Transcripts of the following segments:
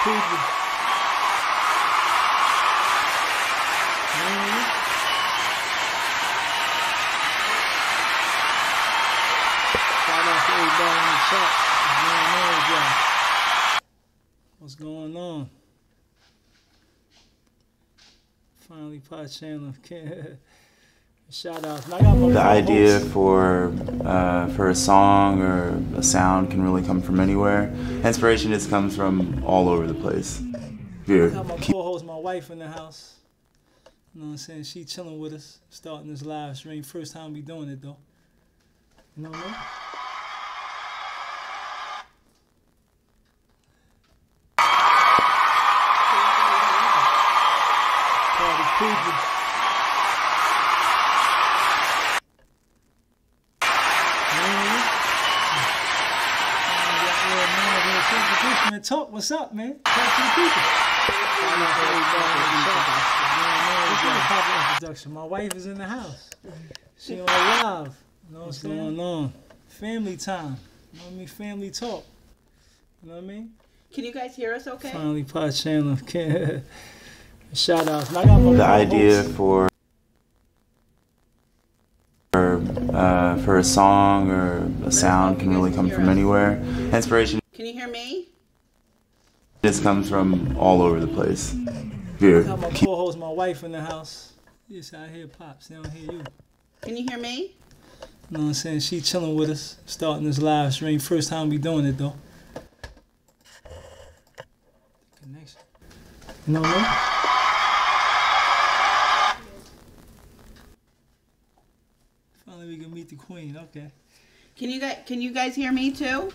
people. Shout out to everybody in the chat. What's going on? Finally, Pot Chandler. Shout out. The idea for a song or a sound can really come from anywhere. Inspiration just comes from all over the place. I got my co-host, my wife in the house. You know what I'm saying? She chilling with us, starting this live stream. First time we doing it though. You know what I mean? Party people. Man, talk. What's up, man? Talk to the people. Introduction. My wife is in the house. She on live. You know what's going on? Family time. You know what I mean? Family talk. You know what I mean? Can you guys hear us okay? Finally, Pot Chandler. Shout out. The idea for a song or a sound can really come from anywhere. Inspiration. Can you hear me? Just comes from all over the place. I got my co-host, my wife in the house. Yes, I hear Pops. They don't hear you. Can you hear me? You know what I'm saying? She chilling with us, starting this live stream. First time we doing it though. Connection. You know what I mean? Finally, we can meet the queen. Okay. Can you guys hear me too?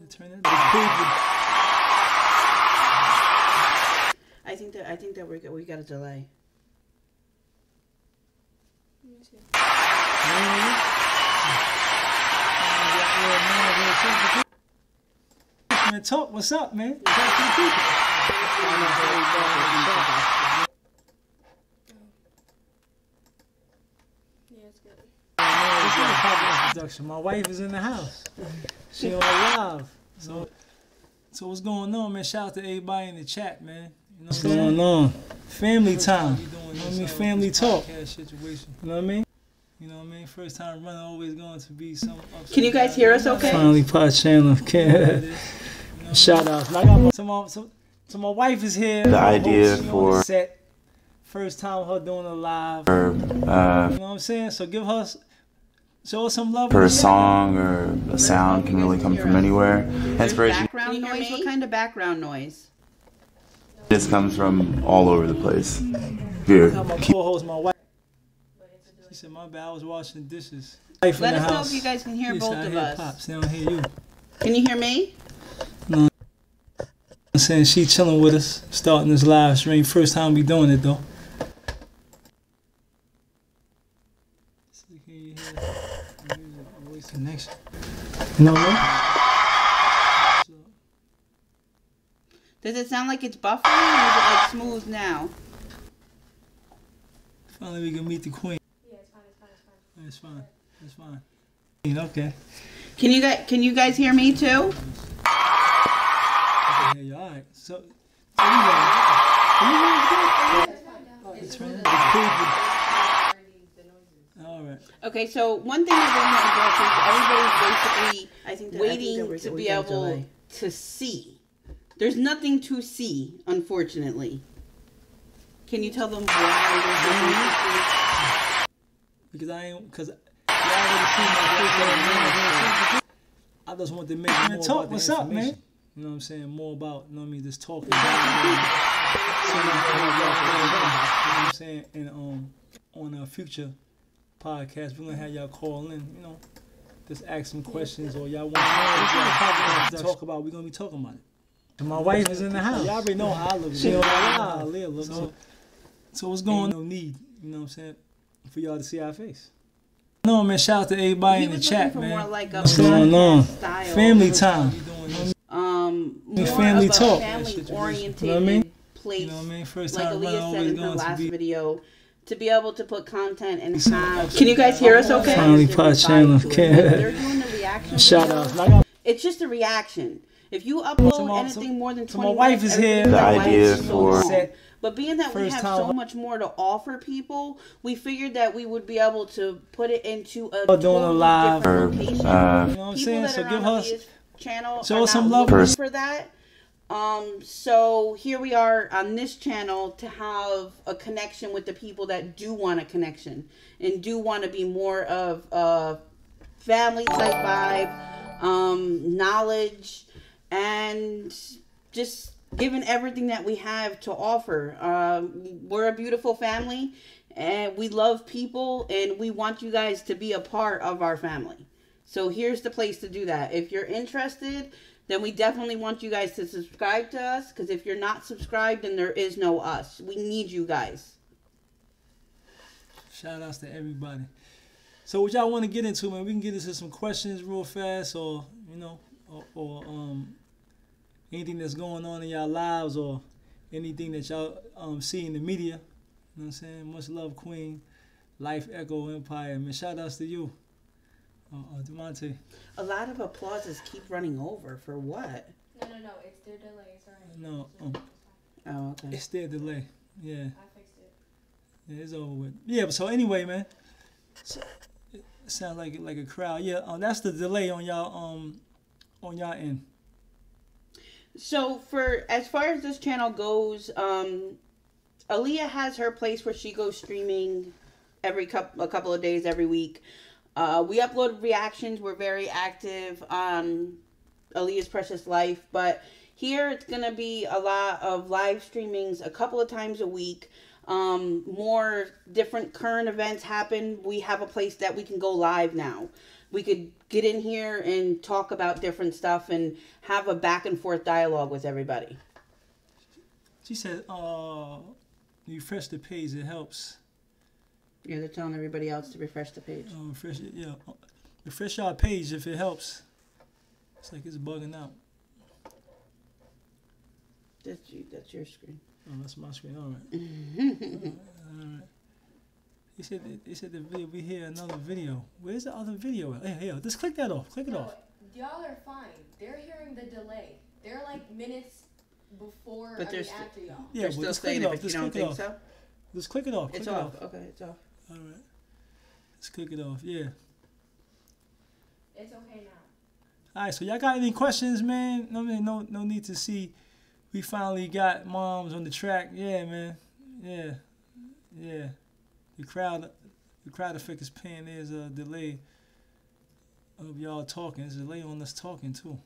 Turn that down. I think that we got a delay. Man, talk. What's up, man? Talk to the people. Introduction. My wife is in the house. She on live. So what's going on, man? Shout out to everybody in the chat, man. You know what's going on? Family time. You know what I mean? Family talk. You know what I mean? You know what I mean? First time running, always going to be some. Can you guys hear us okay? Finally, Pot Chandler. Shout out. So my wife is here. The idea for set. First time her doing a live. You know what I'm saying? So show us some love. For a song or a sound can really come from anywhere. Inspiration. Background noise? What kind of background noise? Just comes from all over the place. I got my co-host, my wife. She said, my bad, I was washing dishes. Let us know if you guys can hear both of us. Pops, they don't hear you. Can you hear me? No. I'm saying she chilling with us, starting this live stream. First time we doing it though. Voice connection. You know what I mean? Does it sound like it's buffering or is it like smooth now? Finally we can meet the queen. Yeah, it's fine. It's fine. It's fine. Okay. Can you guys hear me too? I can hear you. All right. So all right. Okay, so one thing I want to address is everybody's basically waiting to be able to see. There's nothing to see, unfortunately. Can you tell them why there's nothing to see? Because I already seen my face. I just want to make more talk. About what's up, man? You know what I'm saying? More about, you know what I mean, just talking about it. You know what I'm saying? And on a future podcast, we're gonna have y'all call in, you know, just ask some questions or y'all want to talk about. We're gonna be talking about it. And my wife is in the house. Y'all already know how I look. She on how I live. So what's going on? No need, you know what I'm saying, for y'all to see our face. No, man, shout out to everybody in the chat, man. More like what's going on? Style. Family time. More family of a talk. family oriented, you know what I mean? place. You know what I mean? First like time Aaliyah said in her last be video, to be able to put content and have. Can you guys hear us okay? Finally Pot channel. They're doing the reaction. Shout out. It's just a reaction. If you upload anything more than 20 my wife minutes, is here. The idea for but being that we have so much more to offer people, we figured that we would be able to put it into a totally different location. You know what I'm saying? That so are give on us channel show us some love for that. So here we are on this channel to have a connection with the people that do want a connection and do want to be more of a family type vibe, knowledge, and just giving everything that we have to offer. We're a beautiful family and we love people and we want you guys to be a part of our family. So here's the place to do that. If you're interested, then we definitely want you guys to subscribe to us, because if you're not subscribed, then there is no us. We need you guys. Shout outs to everybody. So what y'all want to get into, man? We can get into some questions real fast, or you know, or anything that's going on in y'all lives, or anything that y'all see in the media. You know what I'm saying? Much love, Queen. Life Echo Empire. Man, shout outs to you. Demonte. A lot of applauses keep running over. For what? No, it's their delay. Sorry. No. Oh, okay. It's their delay. Yeah. I fixed it. Yeah, it's over with. Yeah, but so anyway, man. So, it sounds like a crowd. Yeah, that's the delay on y'all end. So for as far as this channel goes, Aaliyah has her place where she goes streaming a couple of days every week. We upload reactions. We're very active on Aaliyah's Precious Life. But here it's going to be a lot of live streamings a couple of times a week. More different current events happen. We have a place that we can go live now. We could get in here and talk about different stuff and have a back and forth dialogue with everybody. She said, refresh the page. It helps. Yeah, they're telling everybody else to refresh the page. Refresh our page if it helps. It's like it's bugging out. That's your screen. Oh, that's my screen. All right. All right. He said the video. We hear another video. Where's the other video? Hey, just click that off. Click it off. Y'all are fine. They're hearing the delay. They're like minutes before. But they're after y'all. Yeah, they're still saying it, but you don't think so? Just click it off. It's off. Okay, it's off. All right. Let's click it off. Yeah. It's okay now. All right. So y'all got any questions, man? No need to see. We finally got moms on the track. Yeah, man. Yeah. The crowd effect is paying. There's a delay of y'all talking. There's a delay on us talking too.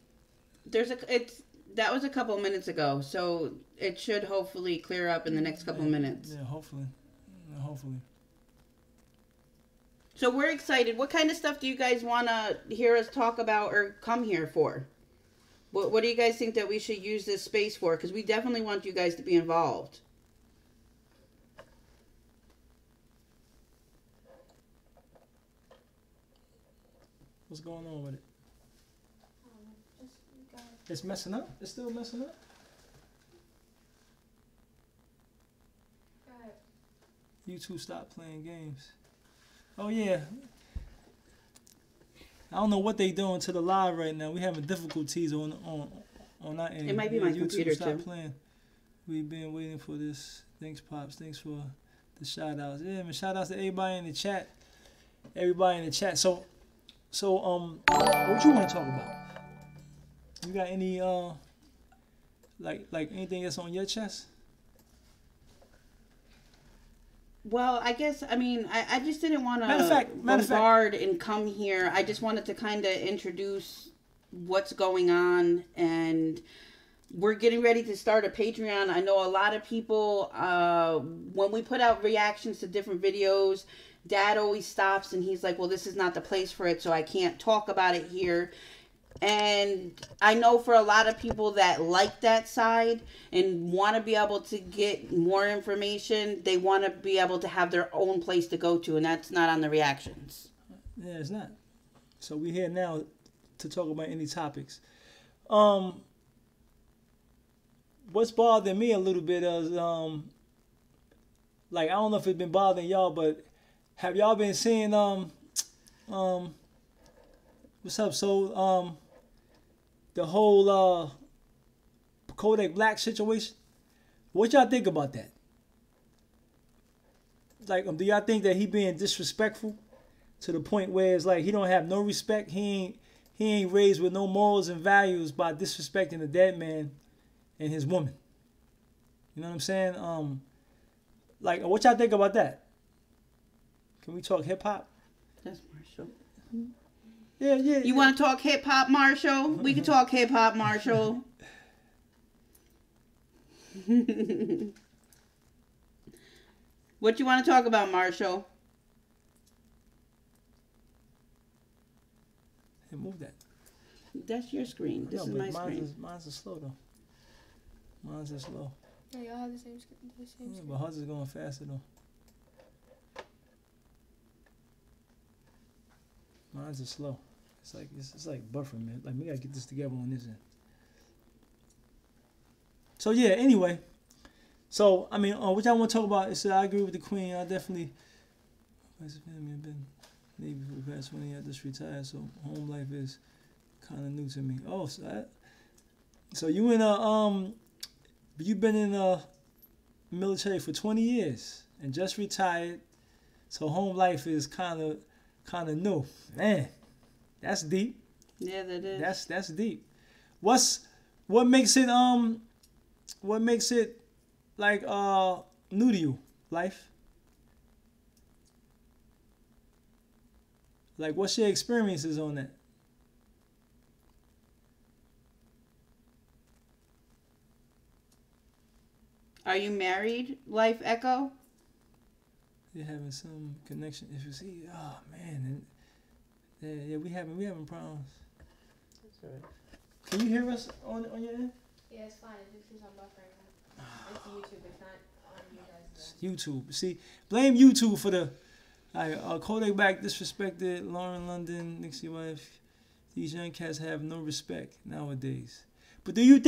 That was a couple minutes ago, so it should hopefully clear up in the next couple minutes. Yeah, hopefully. So we're excited. What kind of stuff do you guys want to hear us talk about or come here for? What do you guys think that we should use this space for? Because we definitely want you guys to be involved. What's going on with it? It's messing up? It's still messing up? You two stop playing games. Oh yeah. I don't know what they doing to the live right now. We having difficulties on our end. It might be my computer stop too. Playing. We've been waiting for this. Thanks, Pops. Thanks for the shout outs. Yeah, man. Shout outs to everybody in the chat. So what you want to talk about? You got any like anything that's on your chest? Well, I guess, I just didn't want to bombard and come here. I just wanted to kind of introduce what's going on, and we're getting ready to start a Patreon. I know a lot of people, when we put out reactions to different videos, Dad always stops and he's like, well, this is not the place for it, so I can't talk about it here. And I know for a lot of people that like that side and want to be able to get more information, they want to be able to have their own place to go to, and that's not on the reactions. Yeah, it's not. So we're here now to talk about any topics. What's bothering me a little bit is like I don't know if it's been bothering y'all, but have y'all been seeing what's up? So the whole Kodak Black situation. What y'all think about that? Like, do y'all think that he being disrespectful to the point where it's like he don't have no respect? He ain't raised with no morals and values by disrespecting the dead man and his woman. You know what I'm saying? Like, what y'all think about that? Can we talk hip hop? That's Marshall. Yeah. You want to talk hip hop, Marshall? We can talk hip hop, Marshall. What you want to talk about, Marshall? Hey, move that. That's your screen. This is my screen. Mine's is slow though. Mine's is slow. Yeah, y'all have the same Yeah, but hers is going faster though. Mine's is slow. It's like buffering, man. Like we gotta get this together on this end. So yeah. Anyway. So I mean, what y'all want to talk about? Is I agree with the Queen. I definitely. I've been Navy for the past 20 years. I just retired, so home life is kind of new to me. Oh, so you in you've been in the military for 20 years and just retired, so home life is kind of new. Man, that's deep. Yeah, that is. That's deep. What makes it like new to you, life? Like, what's your experiences on that? Are you married, Life Echo? You're having some connection issues. See, oh man, yeah, we having problems. That's all right. Can you hear us on your end? Yeah, it's fine. It's just because I'm buffering. It's YouTube. It's not on you guys. YouTube. See, blame YouTube for the Kodak Black disrespected Lauren London, Nixie wife. These young cats have no respect nowadays. But do y'all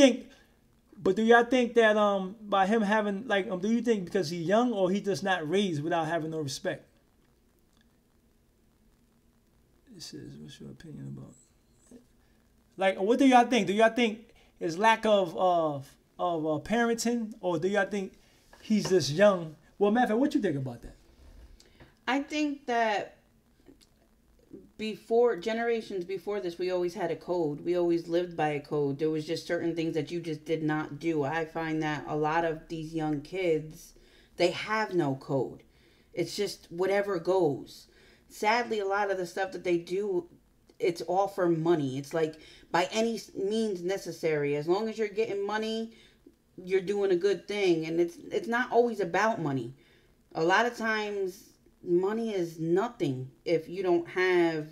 think that by him having do you think because he's young or he just not raised without having no respect? It says, what's your opinion about? Like, what do y'all think? Do y'all think it's lack of parenting, or do y'all think he's just young? Well, matter of fact, what you think about that? I think that generations before this, we always had a code. We always lived by a code. There was just certain things that you just did not do. I find that a lot of these young kids, they have no code. It's just whatever goes. Sadly, a lot of the stuff that they do, it's all for money. It's like by any means necessary. As long as you're getting money, you're doing a good thing. And it's not always about money. A lot of times, money is nothing if you don't have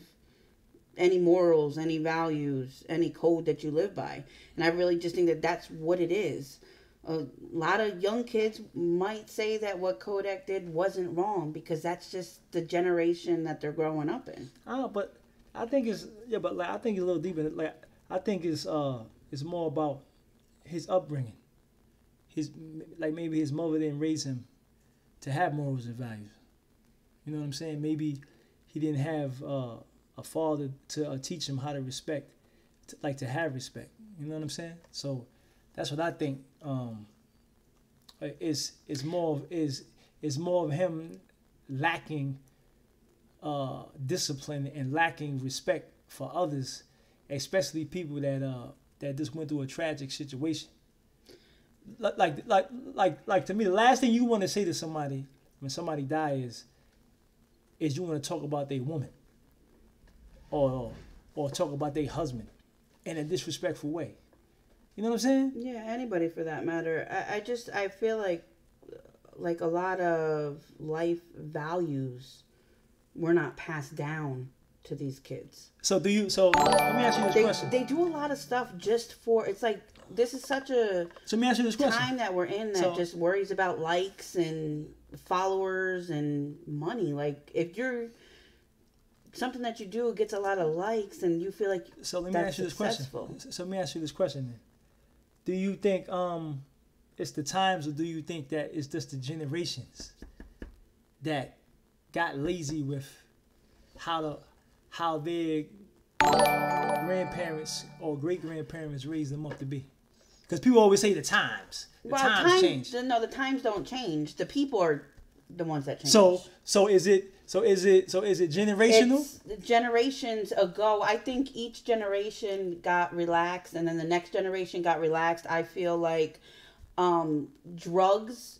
any morals, any values, any code that you live by. And I really just think that that's what it is. A lot of young kids might say that what Kodak did wasn't wrong because that's just the generation that they're growing up in. But I think it's I think it's a little deeper. Like, I think it's more about his upbringing. Maybe his mother didn't raise him to have morals and values. You know what I'm saying? Maybe he didn't have a father to teach him how to respect, to have respect. You know what I'm saying? So that's what I think. It's more of him lacking discipline and lacking respect for others, especially people that just went through a tragic situation. Like to me, the last thing you want to say to somebody when somebody dies is you want to talk about their woman or talk about their husband in a disrespectful way. You know what I'm saying? Yeah, anybody for that matter. I feel like a lot of life values were not passed down to these kids. So let me ask you this question. They do a lot of stuff just for, it's like, this is such a so let me ask you this question. Time that we're in that just worries about likes and followers and money. Like, if you're something that you do gets a lot of likes and you feel like let me ask you this question. So let me ask you this question then. Do you think it's the times, or do you think that it's just the generations? that got lazy with how their grandparents or great grandparents raised them up to be. Because people always say the times. The times change. No, the times don't change. The people are the ones that change. So is it generational? It's generations ago. I think each generation got relaxed, and then the next generation got relaxed. I feel like drugs,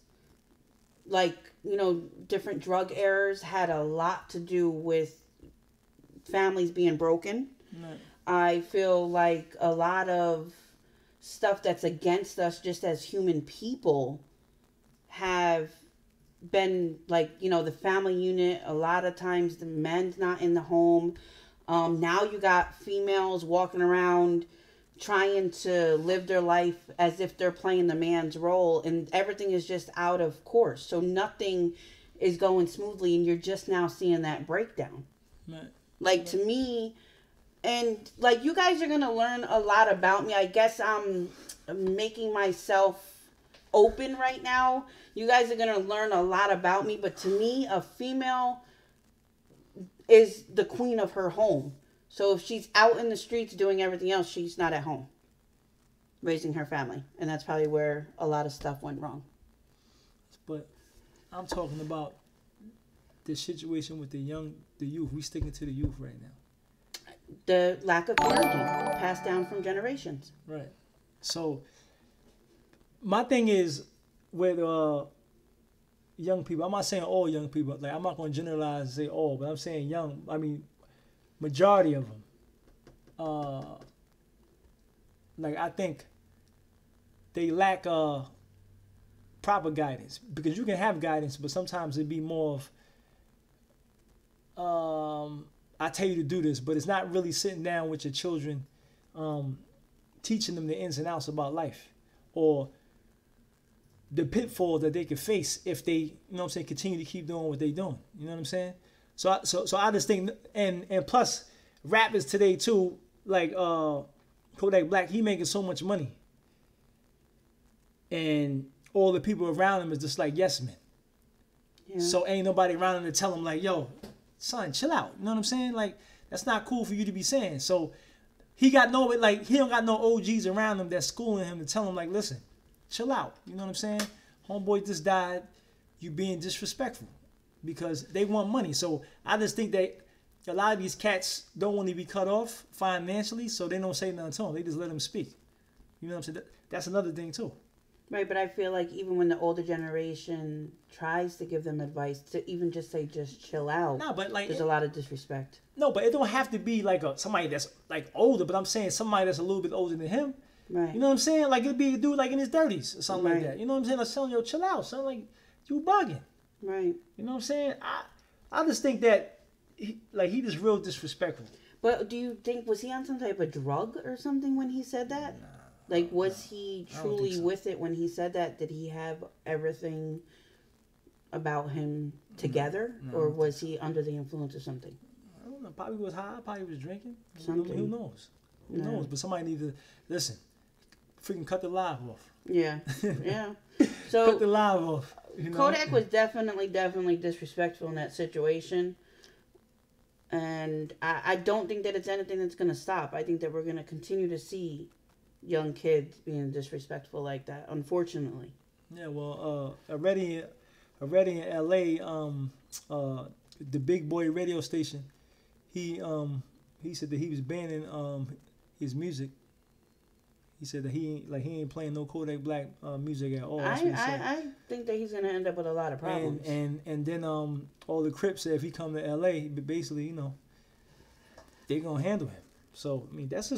like, you know, different drug errors had a lot to do with families being broken. Right. I feel like a lot of stuff that's against us just as human people have been, like, you know, the family unit. A lot of times the men's not in the home. Now you got females walking around trying to live their life as if they're playing the man's role, and everything is just out of course. So nothing is going smoothly, and you're just now seeing that breakdown. Right. Like, to me, and like, you guys are going to learn a lot about me. I guess I'm making myself open right now. You guys are going to learn a lot about me, but to me, a female is the queen of her home. So if she's out in the streets doing everything else, she's not at home raising her family. And that's probably where a lot of stuff went wrong. But I'm talking about the situation with the youth. We sticking to the youth right now. The lack of parenting passed down from generations. Right. So my thing is with young people, I'm not saying all young people. Like, I'm not going to generalize and say all, but I'm saying young. I mean, majority of them. Like, I think they lack proper guidance, because you can have guidance, but sometimes it'd be more of I tell you to do this, but it's not really sitting down with your children, teaching them the ins and outs about life, or the pitfalls that they could face if they, you know what I'm saying, continue to keep doing what they're doing. You know what I'm saying? So I just think, and plus, rappers today too, like Kodak Black, he making so much money, and all the people around him is just like yes men. Yeah. So ain't nobody around him to tell him, like, yo, son, chill out. You know what I'm saying? Like, that's not cool for you to be saying. So he got he don't got no OGs around him that's schooling him to tell him, like, listen, chill out. You know what I'm saying? Homeboy just died. You being disrespectful, because they want money. So I just think that a lot of these cats don't want to be cut off financially, so they don't say nothing to them. They just let them speak. You know what I'm saying? That's another thing too. Right, but I feel like even when the older generation tries to give them advice, to even just say, just chill out, no, but like, there's a lot of disrespect. No, but it don't have to be like somebody that's like older, but I'm saying somebody that's a little bit older than him. Right. You know what I'm saying? Like, it'd be a dude like in his 30s or something like that. You know what I'm saying? Like, telling yo, chill out, son. Like, you bugging. Right. You know what I'm saying? I just think that he just real disrespectful. But do you think, was he on some type of drug or something when he said that? Nah, like, was he truly with it when he said that? Did he have everything about him together? No, or was he under the influence of something? I don't know. Probably was high. Probably was drinking. Something. Who knows? Who knows? But somebody need to listen. Freaking cut the live off. Yeah. Yeah. So cut the live off. You know? Kodak was definitely disrespectful in that situation. And I don't think that it's anything that's going to stop. I think that we're going to continue to see young kids being disrespectful like that, unfortunately. Yeah, well, already in L.A., the Big Boy radio station, he said that he was banning his music. He said that he ain't playing no Kodak Black music at all. I think that he's gonna end up with a lot of problems. And then all the Crips said if he come to LA, basically, you know, they're gonna handle him. So I mean, that's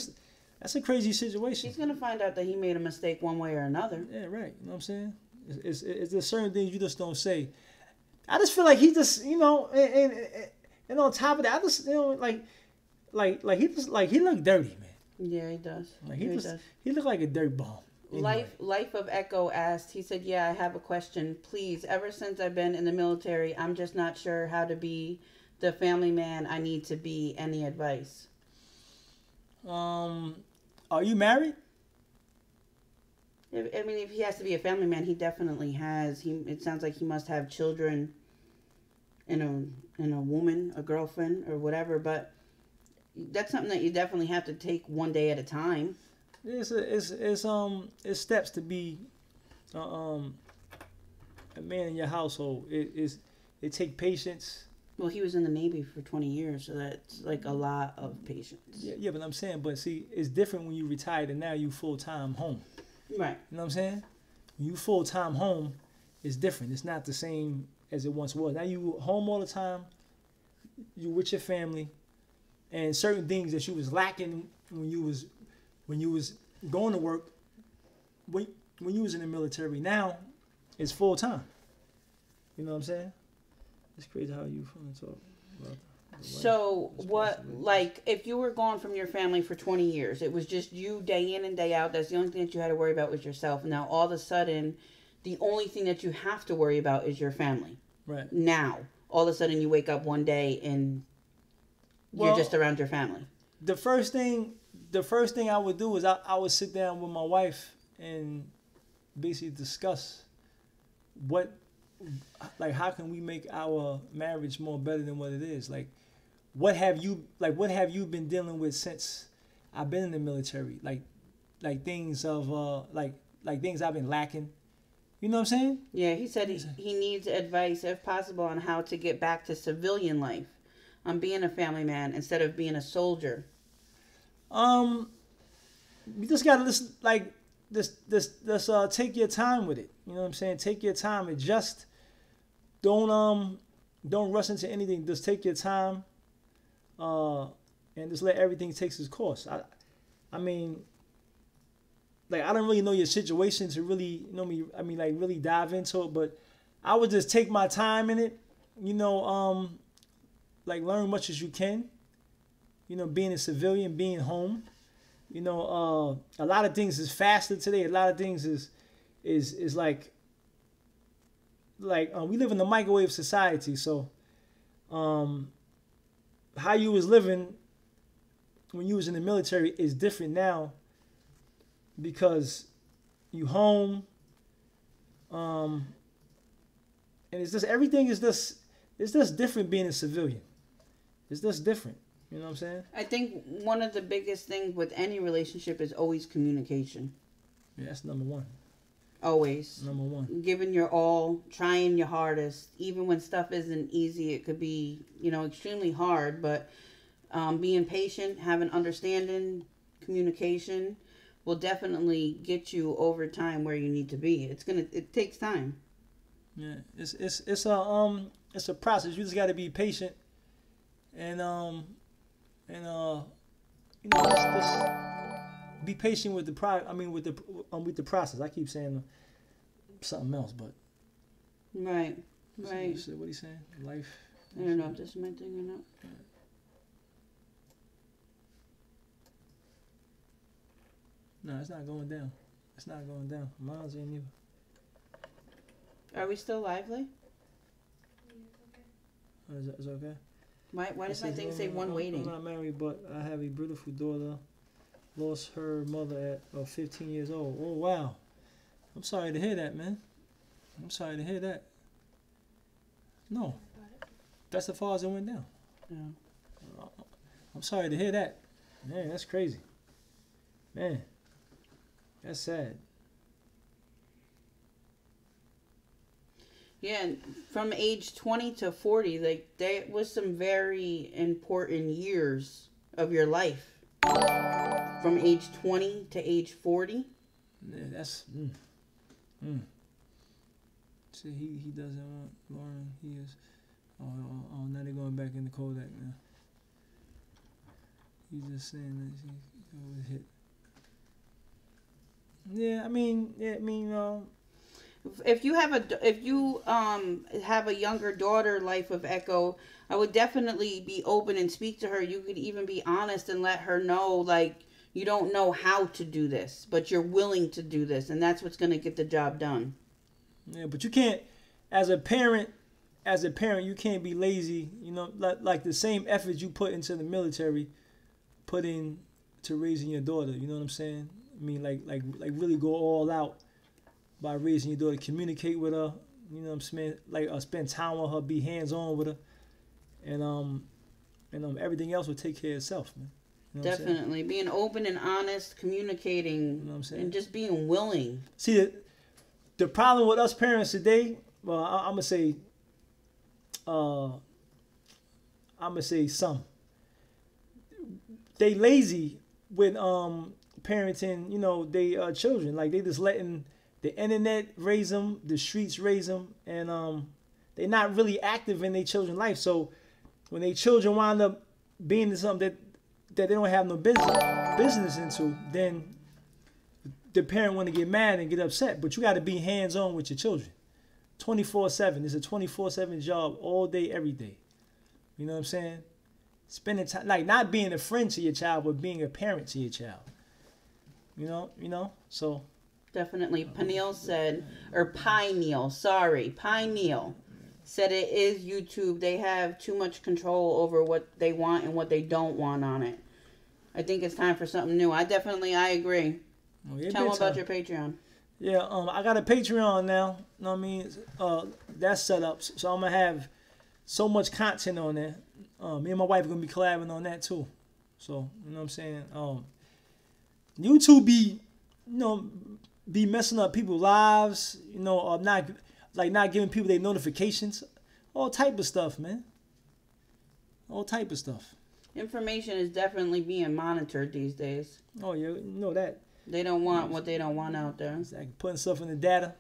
a crazy situation. He's gonna find out that he made a mistake one way or another. Yeah, right. You know what I'm saying? It's there's certain things you just don't say. I just feel like he just, you know, and on top of that, I just, you know, like he looked dirty, man. Yeah, he does. Like he looked like a dirt bomb. Anyway. Life of Echo asked, he said, yeah, I have a question. Please, ever since I've been in the military, I'm just not sure how to be the family man I need to be. Any advice? Are you married? I mean, if he has to be a family man, he definitely has. It sounds like he must have children in a woman, a girlfriend, or whatever. But that's something that you definitely have to take one day at a time. It's steps to be a man in your household. It take patience. Well, he was in the Navy for 20 years, so that's like a lot of patience. Yeah, but I'm saying, but see, it's different when you retired and now you full time home. Right. You know what I'm saying? When you full time home, it's different. It's not the same as it once was. Now you home all the time. You with your family, and certain things that you was lacking when you was going to work, when you was in the military. Now, it's full time. You know what I'm saying? It's crazy how you talk about. So what, like, if you were gone from your family for 20 years, it was just you day in and day out. That's the only thing that you had to worry about was yourself. Now all of a sudden, the only thing that you have to worry about is your family. Right. Now, all of a sudden, you wake up one day and you're just around your family. The first thing I would do is I would sit down with my wife and basically discuss how can we make our marriage more better than what it is. Like what have you been dealing with since I've been in the military? Like things of like things I've been lacking. You know what I'm saying? Yeah, he said he needs advice, if possible, on how to get back to civilian life, on being a family man instead of being a soldier. You just gotta listen. Like this. Take your time with it. You know what I'm saying? Take your time. Adjust. Don't rush into anything. Just take your time. And just let everything take its course. I mean. Like, I don't really know your situation to really, really dive into it, but I would just take my time in it, learn much as you can, being a civilian, being home, a lot of things is faster today. A lot of things is like we live in the microwave society. So, how you was living when you was in the military is different now. Because you home, and it's just everything is just different being a civilian. It's just different. You know what I'm saying? I think one of the biggest things with any relationship is always communication. Yeah, that's number one. Always. Number one. Giving your all, trying your hardest, even when stuff isn't easy. It could be, extremely hard, but being patient, having understanding, communication will definitely get you over time where you need to be. It takes time. Yeah, it's a process. You just got to be patient, and just be patient with the process. I keep saying something else, but right. What are you saying? Life. I don't know if this is my thing or not. No, it's not going down. It's not going down. Mine's ain't either. Are we still lively? Is it okay? Why does my thing say one waiting? I'm not married, but I have a beautiful daughter. Lost her mother at 15 years old. Oh, wow. I'm sorry to hear that, man. I'm sorry to hear that. No. That's as far as it went down. Yeah. I'm sorry to hear that. Man, that's crazy. Man. That's sad. Yeah, and from age 20 to 40, like, that was some very important years of your life. From age 20 to age 40. Yeah, that's... See, he doesn't want Lauren. He is... Oh, now they're going back into Kodak now. He's just saying that he was hit. If you have a younger daughter, life of Echo, I would definitely be open and speak to her. You could even be honest and let her know, like, you don't know how to do this, but you're willing to do this, and that's what's going to get the job done. Yeah, but you can't, as a parent, you can't be lazy. Like the same effort you put into the military, put in to raising your daughter. You know what I'm saying? Like really go all out by raising your daughter. Communicate with her. You know what I'm saying? Like spend time with her, be hands on with her, and everything else will take care of itself, man. You know Definitely being open and honest, communicating, you know what I'm saying? and just being willing. See, the problem with us parents today, well, I'm gonna say some. They lazy with parenting, you know, they children. Like they just letting the internet raise them, the streets raise them, and they're not really active in their children's life. So when their children wind up being in something that they don't have no business into, then the parent want to get mad and get upset. But you got to be hands on with your children, 24/7. It's a 24/7 job, all day, every day. You know what I'm saying? Spending time, like not being a friend to your child, but being a parent to your child. You know. So Definitely. Pineal said, or Pineal, sorry, Pineal said it is YouTube. They have too much control over what they want and what they don't want on it. I think it's time for something new. I agree. well, Tell them about your Patreon. Yeah, I got a Patreon now. You know what I mean? That's set up. So I'm gonna have so much content on there. Me and my wife are gonna be collabing on that too. So you know what I'm saying? YouTube be messing up people's lives. You know, or not giving people their notifications. All type of stuff, man. All type of stuff. Information is definitely being monitored these days. Oh yeah, you know that. They don't want what they don't want out there. Exactly. Putting stuff in the data.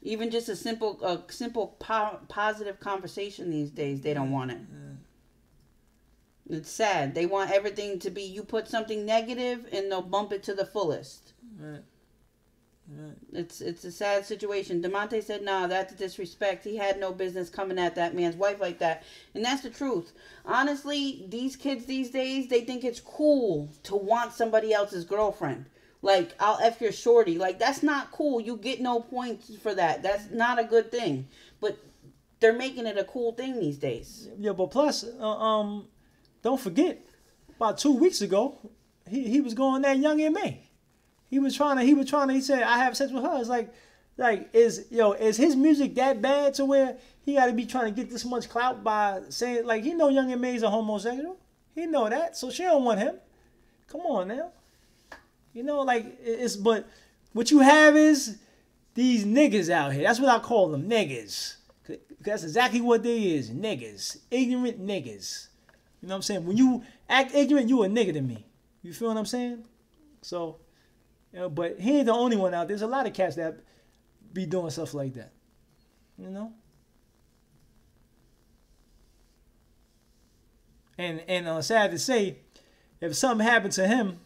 Even just a simple positive conversation these days, they don't want it. It's sad. They want everything to be, you put something negative and they'll bump it to the fullest. Right. It's a sad situation. DeMonte said, "Nah, that's disrespect. He had no business coming at that man's wife like that." And that's the truth. Honestly, these kids these days, they think it's cool to want somebody else's girlfriend. Like, I'll F your shorty. Like, that's not cool. You get no points for that. That's not a good thing. But they're making it a cool thing these days. Yeah, but plus, don't forget, about 2 weeks ago, he was going that young M.A. He said, I have sex with her. It's like is his music that bad to where he got to be trying to get this much clout by saying, like, he know young M.A. is a homosexual. He know that, so she don't want him. Come on now. You know, like, but what you have is these niggas out here. That's what I call them, niggas. That's exactly what they is, niggas. Ignorant niggas. You know what I'm saying? When you act ignorant, you a nigga to me. You feel what I'm saying? So, you know, but he ain't the only one out there. There's a lot of cats that be doing stuff like that. You know? And sad to say, if something happened to him,